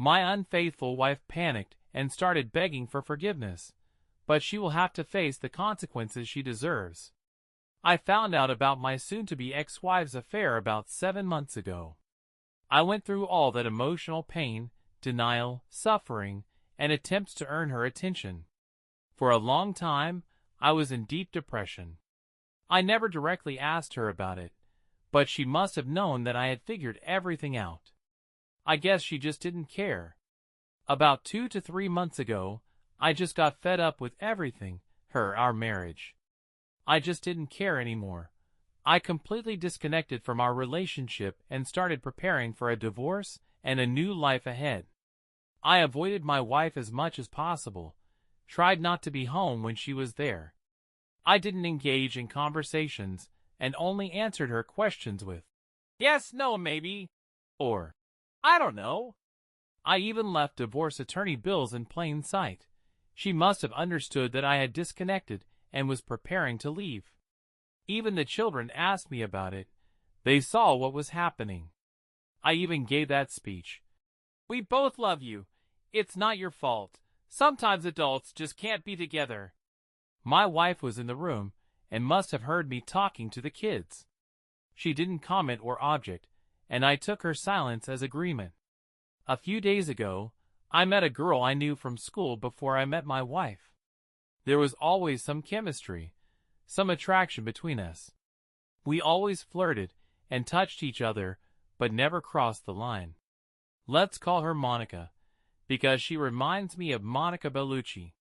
My unfaithful wife panicked and started begging for forgiveness, but she will have to face the consequences she deserves. I found out about my soon-to-be ex-wife's affair about 7 months ago. I went through all that emotional pain, denial, suffering, and attempts to earn her attention. For a long time, I was in deep depression. I never directly asked her about it, but she must have known that I had figured everything out. I guess she just didn't care. About 2 to 3 months ago, I just got fed up with everything, our marriage. I just didn't care anymore. I completely disconnected from our relationship and started preparing for a divorce and a new life ahead. I avoided my wife as much as possible, tried not to be home when she was there. I didn't engage in conversations and only answered her questions with, "Yes, no, maybe," or, "I don't know." I even left divorce attorney bills in plain sight. She must have understood that I had disconnected and was preparing to leave. Even the children asked me about it. They saw what was happening. I even gave that speech. "We both love you. It's not your fault. Sometimes adults just can't be together." My wife was in the room and must have heard me talking to the kids. She didn't comment or object, and I took her silence as agreement. A few days ago, I met a girl I knew from school before I met my wife. There was always some chemistry, some attraction between us. We always flirted and touched each other, but never crossed the line. Let's call her Monica, because she reminds me of Monica Bellucci.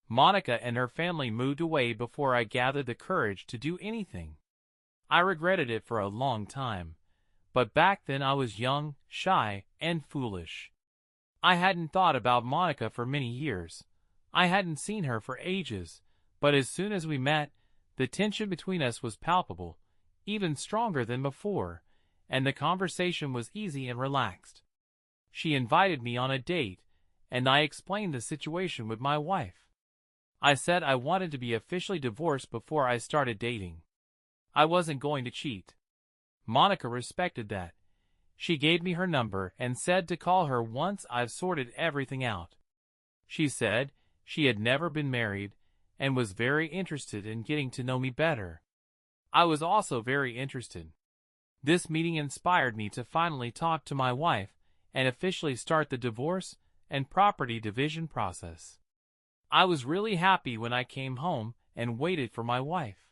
Monica and her family moved away before I gathered the courage to do anything. I regretted it for a long time, but back then I was young, shy, and foolish. I hadn't thought about Monica for many years. I hadn't seen her for ages, but as soon as we met, the tension between us was palpable, even stronger than before, and the conversation was easy and relaxed. She invited me on a date, and I explained the situation with my wife. I said I wanted to be officially divorced before I started dating. I wasn't going to cheat. Monica respected that. She gave me her number and said to call her once I've sorted everything out. She said she had never been married and was very interested in getting to know me better. I was also very interested. This meeting inspired me to finally talk to my wife and officially start the divorce and property division process. I was really happy when I came home and waited for my wife.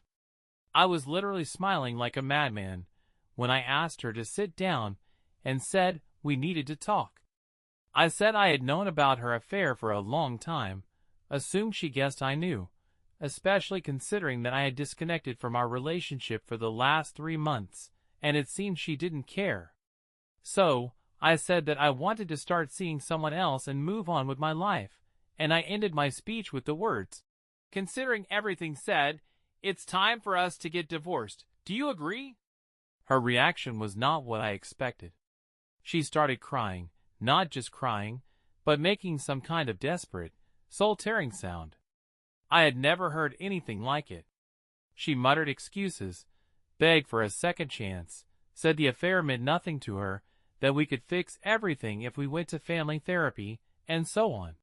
I was literally smiling like a madman when I asked her to sit down and said we needed to talk. I said I had known about her affair for a long time, assumed she guessed I knew, especially considering that I had disconnected from our relationship for the last 3 months, and it seemed she didn't care. So, I said that I wanted to start seeing someone else and move on with my life, and I ended my speech with the words, "Considering everything said, it's time for us to get divorced. Do you agree?" Her reaction was not what I expected. She started crying, not just crying, but making some kind of desperate, soul-tearing sound. I had never heard anything like it. She muttered excuses, begged for a second chance, said the affair meant nothing to her, that we could fix everything if we went to family therapy, and so on.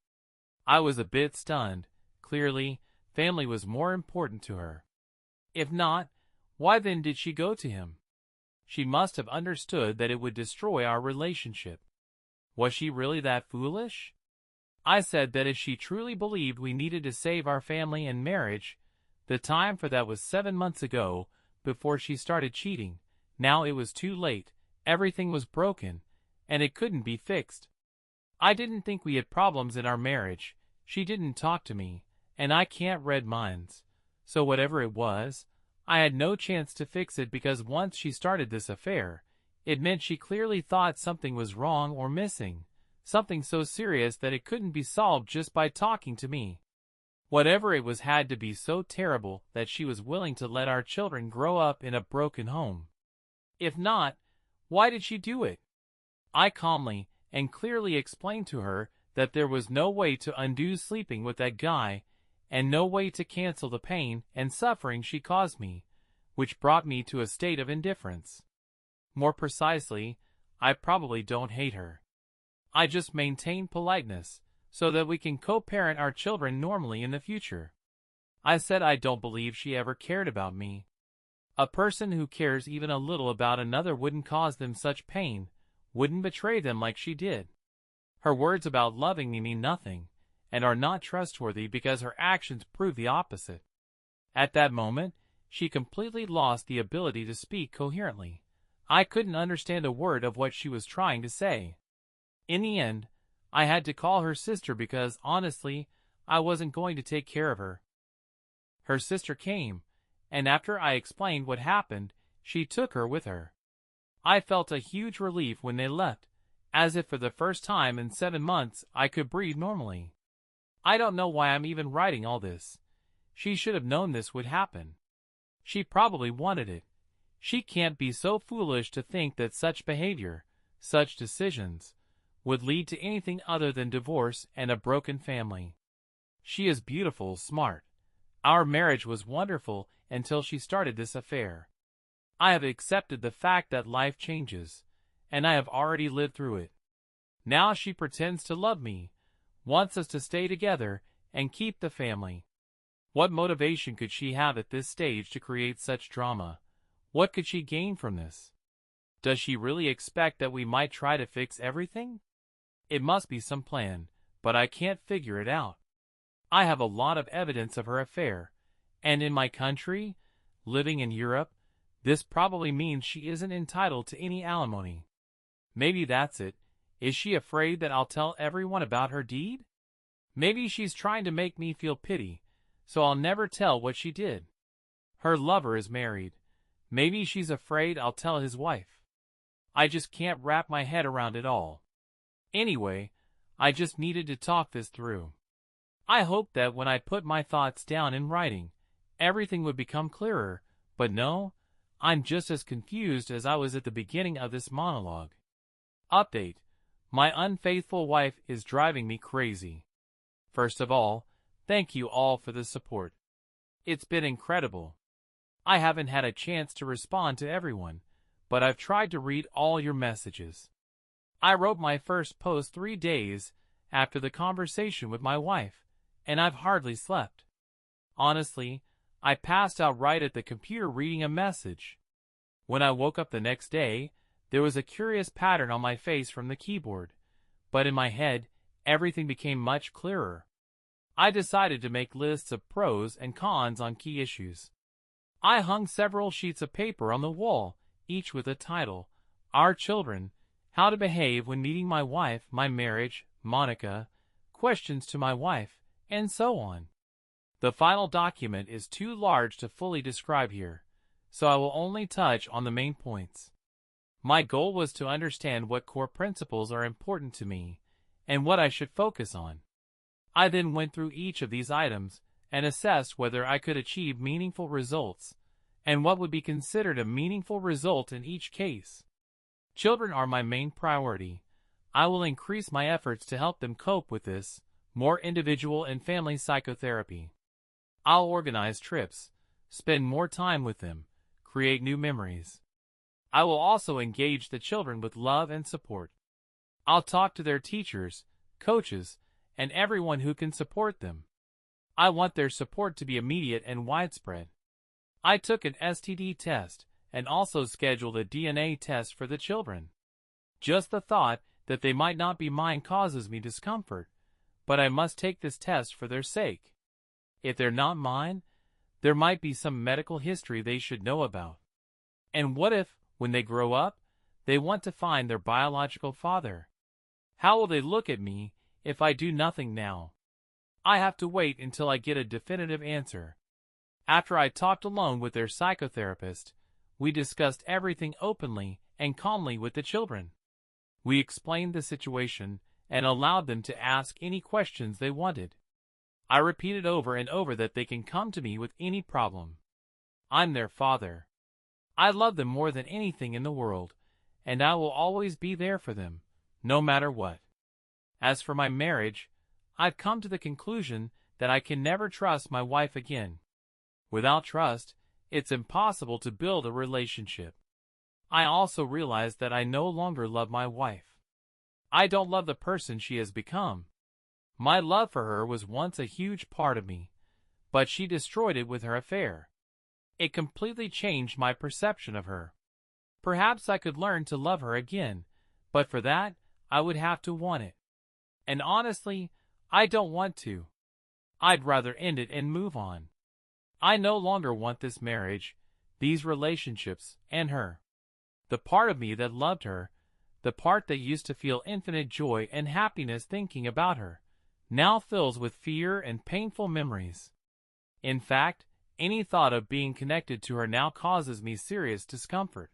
I was a bit stunned. Clearly, family was more important to her. If not, why then did she go to him? She must have understood that it would destroy our relationship. Was she really that foolish? I said that if she truly believed we needed to save our family and marriage, the time for that was 7 months ago, before she started cheating. Now it was too late, everything was broken, and it couldn't be fixed. I didn't think we had problems in our marriage. She didn't talk to me, and I can't read minds. So whatever it was, I had no chance to fix it because once she started this affair, it meant she clearly thought something was wrong or missing, something so serious that it couldn't be solved just by talking to me. Whatever it was had to be so terrible that she was willing to let our children grow up in a broken home. If not, why did she do it? I calmly and clearly explained to her that there was no way to undo sleeping with that guy and no way to cancel the pain and suffering she caused me, which brought me to a state of indifference. More precisely, I probably don't hate her. I just maintain politeness, so that we can co-parent our children normally in the future. I said I don't believe she ever cared about me. A person who cares even a little about another wouldn't cause them such pain, wouldn't betray them like she did. Her words about loving me mean nothing, and are not trustworthy because her actions prove the opposite. At that moment, she completely lost the ability to speak coherently. I couldn't understand a word of what she was trying to say. In the end, I had to call her sister because, honestly, I wasn't going to take care of her. Her sister came, and after I explained what happened, she took her with her. I felt a huge relief when they left, as if for the first time in 7 months I could breathe normally. I don't know why I'm even writing all this. She should have known this would happen. She probably wanted it. She can't be so foolish to think that such behavior, such decisions, would lead to anything other than divorce and a broken family. She is beautiful, smart. Our marriage was wonderful until she started this affair. I have accepted the fact that life changes, and I have already lived through it. Now she pretends to love me, wants us to stay together, and keep the family. What motivation could she have at this stage to create such drama? What could she gain from this? Does she really expect that we might try to fix everything? It must be some plan, but I can't figure it out. I have a lot of evidence of her affair, and in my country, living in Europe, this probably means she isn't entitled to any alimony. Maybe that's it. Is she afraid that I'll tell everyone about her deed? Maybe she's trying to make me feel pity, so I'll never tell what she did. Her lover is married. Maybe she's afraid I'll tell his wife. I just can't wrap my head around it all. Anyway, I just needed to talk this through. I hoped that when I put my thoughts down in writing, everything would become clearer, but no, I'm just as confused as I was at the beginning of this monologue. Update: my unfaithful wife is driving me crazy. First of all, thank you all for the support. It's been incredible. I haven't had a chance to respond to everyone, but I've tried to read all your messages. I wrote my first post 3 days after the conversation with my wife, and I've hardly slept. Honestly, I passed out right at the computer reading a message. When I woke up the next day, there was a curious pattern on my face from the keyboard, but in my head, everything became much clearer. I decided to make lists of pros and cons on key issues. I hung several sheets of paper on the wall, each with a title: Our Children, How to Behave When Meeting My Wife, My Marriage, Monica, Questions to My Wife, and so on. The final document is too large to fully describe here, so I will only touch on the main points. My goal was to understand what core principles are important to me, and what I should focus on. I then went through each of these items and assessed whether I could achieve meaningful results, and what would be considered a meaningful result in each case. Children are my main priority. I will increase my efforts to help them cope with this, more individual and family psychotherapy. I'll organize trips, spend more time with them, create new memories. I will also engage the children with love and support. I'll talk to their teachers, coaches, and everyone who can support them. I want their support to be immediate and widespread. I took an STD test and also scheduled a DNA test for the children. Just the thought that they might not be mine causes me discomfort, but I must take this test for their sake. If they're not mine, there might be some medical history they should know about. And what if, when they grow up, they want to find their biological father? How will they look at me if I do nothing now? I have to wait until I get a definitive answer. After I talked alone with their psychotherapist, we discussed everything openly and calmly with the children. We explained the situation and allowed them to ask any questions they wanted. I repeated over and over that they can come to me with any problem. I'm their father. I love them more than anything in the world, and I will always be there for them, no matter what. As for my marriage, I've come to the conclusion that I can never trust my wife again. Without trust, it's impossible to build a relationship. I also realized that I no longer love my wife. I don't love the person she has become. My love for her was once a huge part of me, but she destroyed it with her affair. It completely changed my perception of her. Perhaps I could learn to love her again, but for that, I would have to want it. And honestly, I don't want to. I'd rather end it and move on. I no longer want this marriage, these relationships, and her. The part of me that loved her, the part that used to feel infinite joy and happiness thinking about her, now fills with fear and painful memories. In fact, any thought of being connected to her now causes me serious discomfort.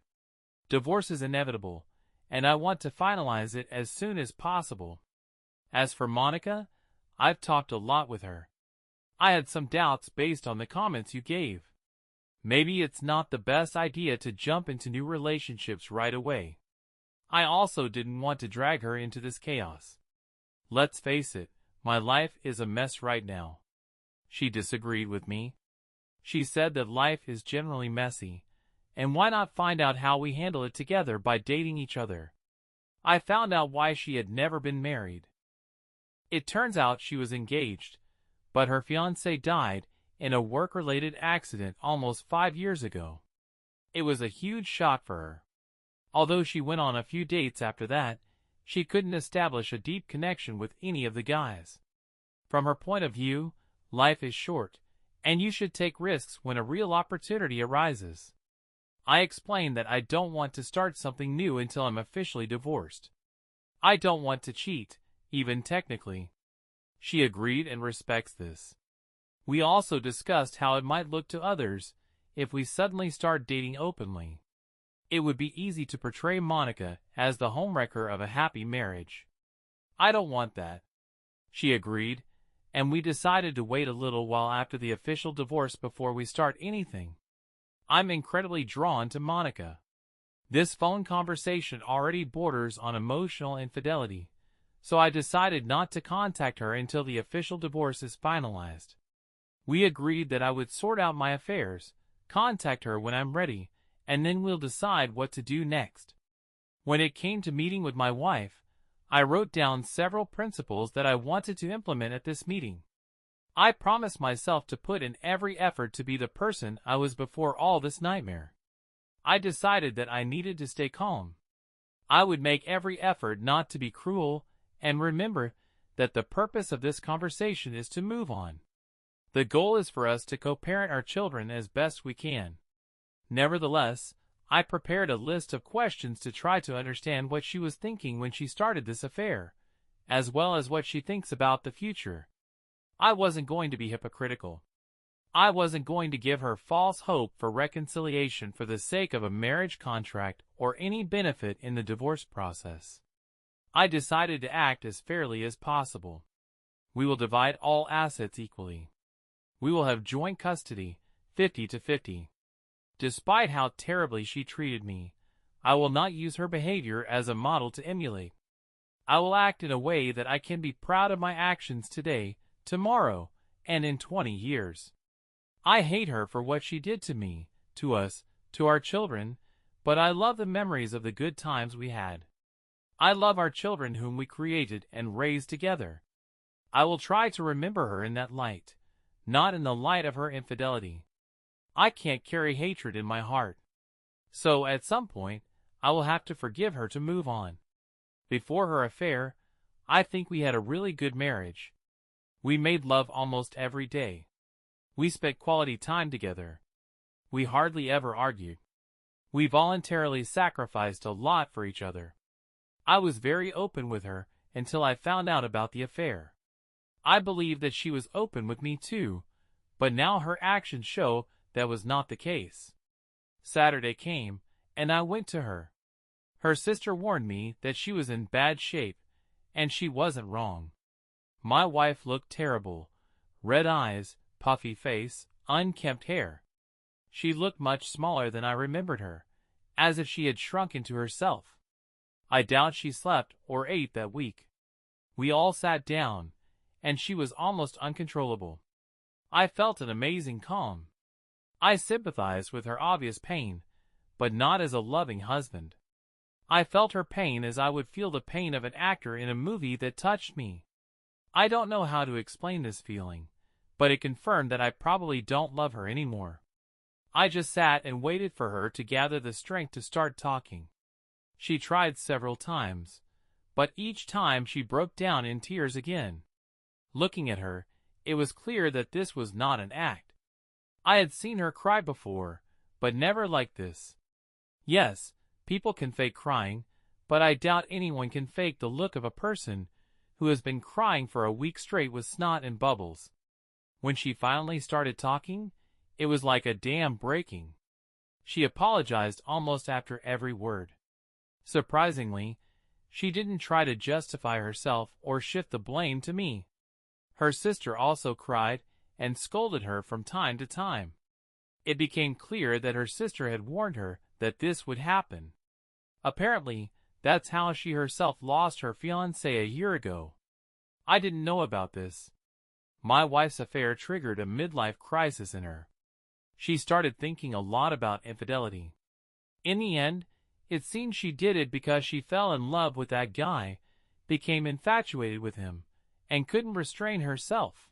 Divorce is inevitable, and I want to finalize it as soon as possible. As for Monica, I've talked a lot with her. I had some doubts based on the comments you gave. Maybe it's not the best idea to jump into new relationships right away. I also didn't want to drag her into this chaos. Let's face it, my life is a mess right now. She disagreed with me. She said that life is generally messy, and why not find out how we handle it together by dating each other? I found out why she had never been married. It turns out she was engaged, but her fiancé died in a work-related accident almost 5 years ago. It was a huge shock for her. Although she went on a few dates after that, she couldn't establish a deep connection with any of the guys. From her point of view, life is short, and you should take risks when a real opportunity arises. I explained that I don't want to start something new until I'm officially divorced. I don't want to cheat, even technically. She agreed and respects this. We also discussed how it might look to others if we suddenly start dating openly. It would be easy to portray Monica as the homewrecker of a happy marriage. I don't want that. She agreed, and we decided to wait a little while after the official divorce before we start anything. I'm incredibly drawn to Monica. This phone conversation already borders on emotional infidelity, so I decided not to contact her until the official divorce is finalized. We agreed that I would sort out my affairs, contact her when I'm ready, and then we'll decide what to do next. When it came to meeting with my wife, I wrote down several principles that I wanted to implement at this meeting. I promised myself to put in every effort to be the person I was before all this nightmare. I decided that I needed to stay calm. I would make every effort not to be cruel, and remember that the purpose of this conversation is to move on. The goal is for us to co-parent our children as best we can. Nevertheless, I prepared a list of questions to try to understand what she was thinking when she started this affair, as well as what she thinks about the future. I wasn't going to be hypocritical. I wasn't going to give her false hope for reconciliation for the sake of a marriage contract or any benefit in the divorce process. I decided to act as fairly as possible. We will divide all assets equally. We will have joint custody, 50-50. Despite how terribly she treated me, I will not use her behavior as a model to emulate. I will act in a way that I can be proud of my actions today, tomorrow, and in 20 years. I hate her for what she did to me, to us, to our children, but I love the memories of the good times we had. I love our children whom we created and raised together. I will try to remember her in that light, not in the light of her infidelity. I can't carry hatred in my heart. So at some point, I will have to forgive her to move on. Before her affair, I think we had a really good marriage. We made love almost every day. We spent quality time together. We hardly ever argued. We voluntarily sacrificed a lot for each other. I was very open with her until I found out about the affair. I believe that she was open with me too, but now her actions show that was not the case. Saturday came, and I went to her. Her sister warned me that she was in bad shape, and she wasn't wrong. My wife looked terrible. Red eyes, puffy face, unkempt hair. She looked much smaller than I remembered her, as if she had shrunk into herself. I doubt she slept or ate that week. We all sat down, and she was almost uncontrollable. I felt an amazing calm. I sympathized with her obvious pain, but not as a loving husband. I felt her pain as I would feel the pain of an actor in a movie that touched me. I don't know how to explain this feeling, but it confirmed that I probably don't love her anymore. I just sat and waited for her to gather the strength to start talking. She tried several times, but each time she broke down in tears again. Looking at her, it was clear that this was not an act. I had seen her cry before, but never like this. Yes, people can fake crying, but I doubt anyone can fake the look of a person who has been crying for a week straight with snot and bubbles. When she finally started talking, it was like a dam breaking. She apologized almost after every word. Surprisingly, she didn't try to justify herself or shift the blame to me. Her sister also cried and scolded her from time to time. It became clear that her sister had warned her that this would happen. Apparently, that's how she herself lost her fiancé a year ago. I didn't know about this. My wife's affair triggered a midlife crisis in her. She started thinking a lot about infidelity. In the end, it seemed she did it because she fell in love with that guy, became infatuated with him, and couldn't restrain herself.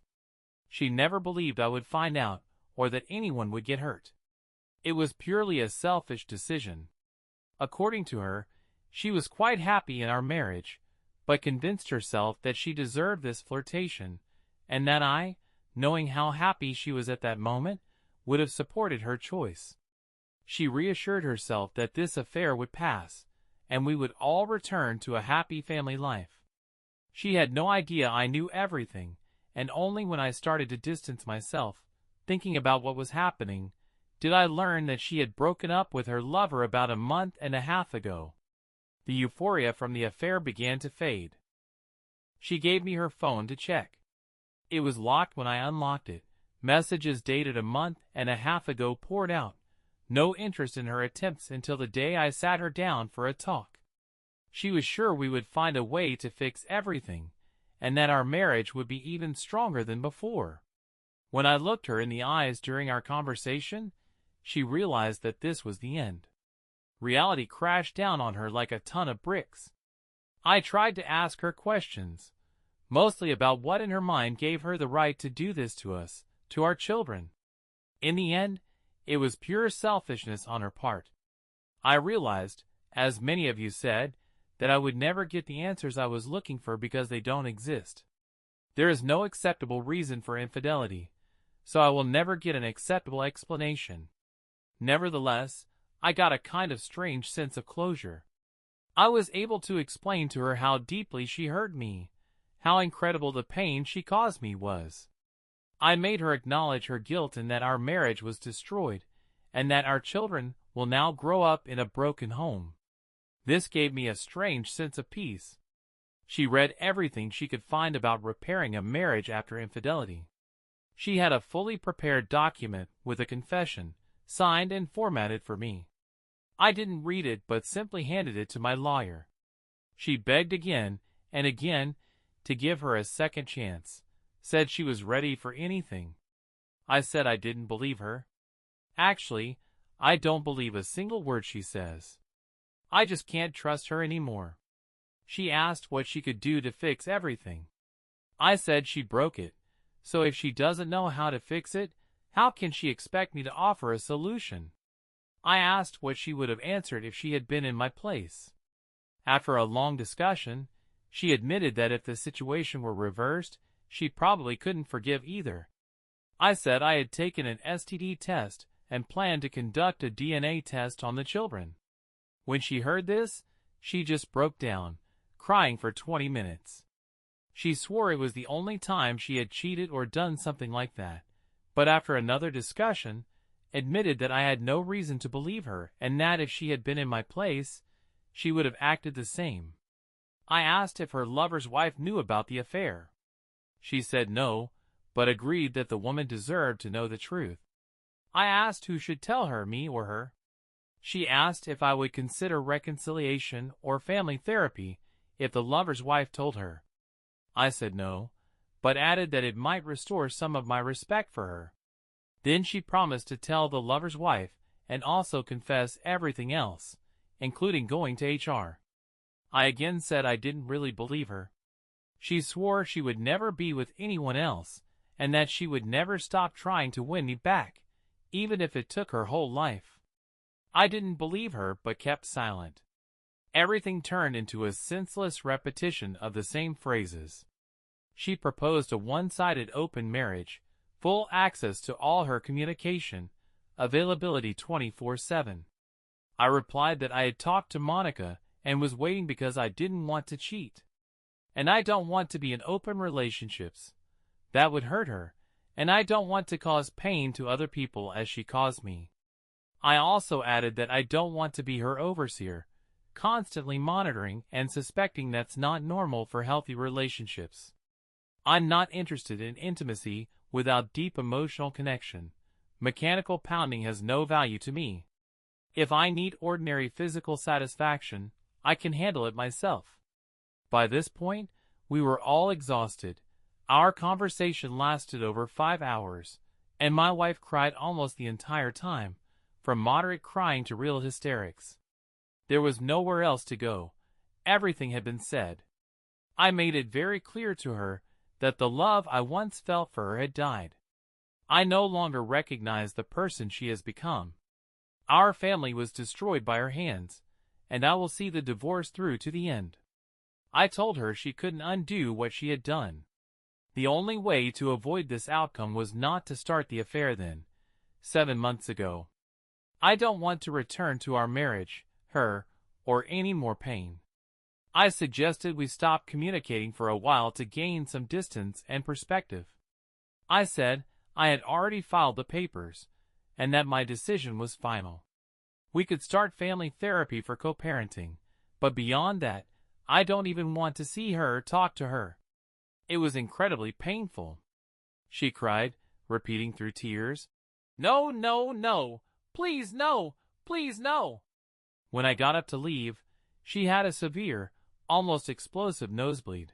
She never believed I would find out, or that anyone would get hurt. It was purely a selfish decision. According to her, she was quite happy in our marriage, but convinced herself that she deserved this flirtation, and that I, knowing how happy she was at that moment, would have supported her choice. She reassured herself that this affair would pass, and we would all return to a happy family life. She had no idea I knew everything, and only when I started to distance myself, thinking about what was happening, did I learn that she had broken up with her lover about a month and a half ago. The euphoria from the affair began to fade. She gave me her phone to check. It was locked when I unlocked it. Messages dated a month and a half ago poured out. No interest in her attempts until the day I sat her down for a talk. She was sure we would find a way to fix everything, and that our marriage would be even stronger than before. When I looked her in the eyes during our conversation, she realized that this was the end. Reality crashed down on her like a ton of bricks. I tried to ask her questions, mostly about what in her mind gave her the right to do this to us, to our children. In the end, it was pure selfishness on her part. I realized, as many of you said, that I would never get the answers I was looking for because they don't exist. There is no acceptable reason for infidelity, so I will never get an acceptable explanation. Nevertheless, I got a kind of strange sense of closure. I was able to explain to her how deeply she hurt me, how incredible the pain she caused me was. I made her acknowledge her guilt and that our marriage was destroyed, and that our children will now grow up in a broken home. This gave me a strange sense of peace. She read everything she could find about repairing a marriage after infidelity. She had a fully prepared document with a confession, signed and formatted for me. I didn't read it but simply handed it to my lawyer. She begged again and again to give her a second chance, said she was ready for anything. I said I didn't believe her. Actually, I don't believe a single word she says. I just can't trust her anymore. She asked what she could do to fix everything. I said she broke it, so if she doesn't know how to fix it, how can she expect me to offer a solution? I asked what she would have answered if she had been in my place. After a long discussion, she admitted that if the situation were reversed, she probably couldn't forgive either. I said I had taken an STD test and planned to conduct a DNA test on the children. When she heard this, she just broke down, crying for 20 minutes. She swore it was the only time she had cheated or done something like that, but after another discussion, admitted that I had no reason to believe her and that if she had been in my place, she would have acted the same. I asked if her lover's wife knew about the affair. She said no, but agreed that the woman deserved to know the truth. I asked who should tell her, me or her. She asked if I would consider reconciliation or family therapy if the lover's wife told her. I said no, but added that it might restore some of my respect for her. Then she promised to tell the lover's wife and also confess everything else, including going to HR. I again said I didn't really believe her. She swore she would never be with anyone else, and that she would never stop trying to win me back, even if it took her whole life. I didn't believe her but kept silent. Everything turned into a senseless repetition of the same phrases. She proposed a one-sided open marriage, full access to all her communication, availability 24/7. I replied that I had talked to Monica and was waiting because I didn't want to cheat. And I don't want to be in open relationships. That would hurt her, and I don't want to cause pain to other people as she caused me. I also added that I don't want to be her overseer, constantly monitoring and suspecting that's not normal for healthy relationships. I'm not interested in intimacy without deep emotional connection. Mechanical pounding has no value to me. If I need ordinary physical satisfaction, I can handle it myself. By this point, we were all exhausted. Our conversation lasted over 5 hours, and my wife cried almost the entire time, from moderate crying to real hysterics. There was nowhere else to go. Everything had been said. I made it very clear to her that the love I once felt for her had died. I no longer recognized the person she has become. Our family was destroyed by her hands, and I will see the divorce through to the end. I told her she couldn't undo what she had done. The only way to avoid this outcome was not to start the affair then, 7 months ago. I don't want to return to our marriage, her, or any more pain. I suggested we stop communicating for a while to gain some distance and perspective. I said I had already filed the papers, and that my decision was final. We could start family therapy for co-parenting, but beyond that, I don't even want to see her or talk to her. It was incredibly painful. She cried, repeating through tears, "No, no, no, please no, please no." When I got up to leave, she had a severe, almost explosive nosebleed.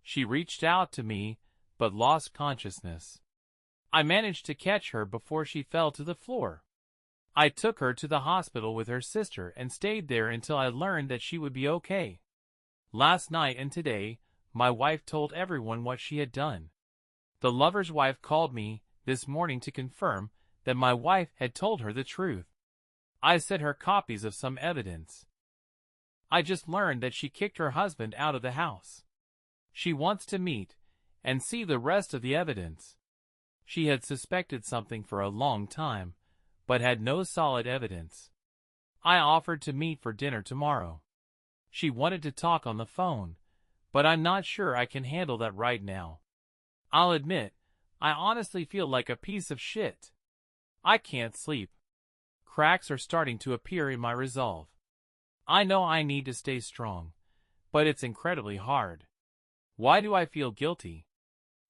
She reached out to me, but lost consciousness. I managed to catch her before she fell to the floor. I took her to the hospital with her sister and stayed there until I learned that she would be okay. Last night and today, my wife told everyone what she had done. The lover's wife called me this morning to confirm that my wife had told her the truth. I sent her copies of some evidence. I just learned that she kicked her husband out of the house. She wants to meet and see the rest of the evidence. She had suspected something for a long time, but had no solid evidence. I offered to meet for dinner tomorrow. She wanted to talk on the phone, but I'm not sure I can handle that right now. I'll admit, I honestly feel like a piece of shit. I can't sleep. Cracks are starting to appear in my resolve. I know I need to stay strong, but it's incredibly hard. Why do I feel guilty?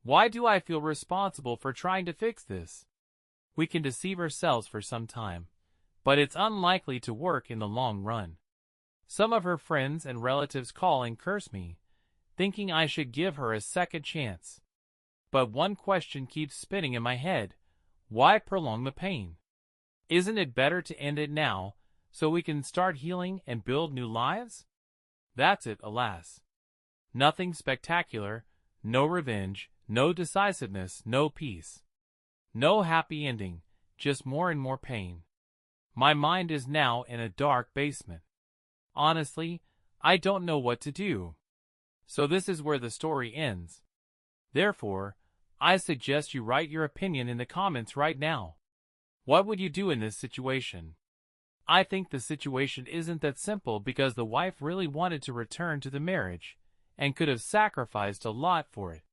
Why do I feel responsible for trying to fix this? We can deceive ourselves for some time, but it's unlikely to work in the long run. Some of her friends and relatives call and curse me, thinking I should give her a second chance. But one question keeps spinning in my head: why prolong the pain? Isn't it better to end it now, so we can start healing and build new lives? That's it, alas. Nothing spectacular, no revenge, no decisiveness, no peace. No happy ending, just more and more pain. My mind is now in a dark basement. Honestly, I don't know what to do. So this is where the story ends. Therefore, I suggest you write your opinion in the comments right now. What would you do in this situation? I think the situation isn't that simple because the wife really wanted to return to the marriage and could have sacrificed a lot for it.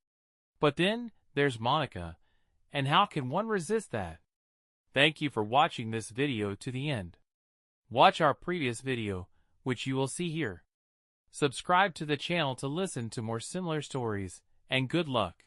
But then, there's Monica, and how can one resist that? Thank you for watching this video to the end. Watch our previous video, which you will see here. Subscribe to the channel to listen to more similar stories, and good luck.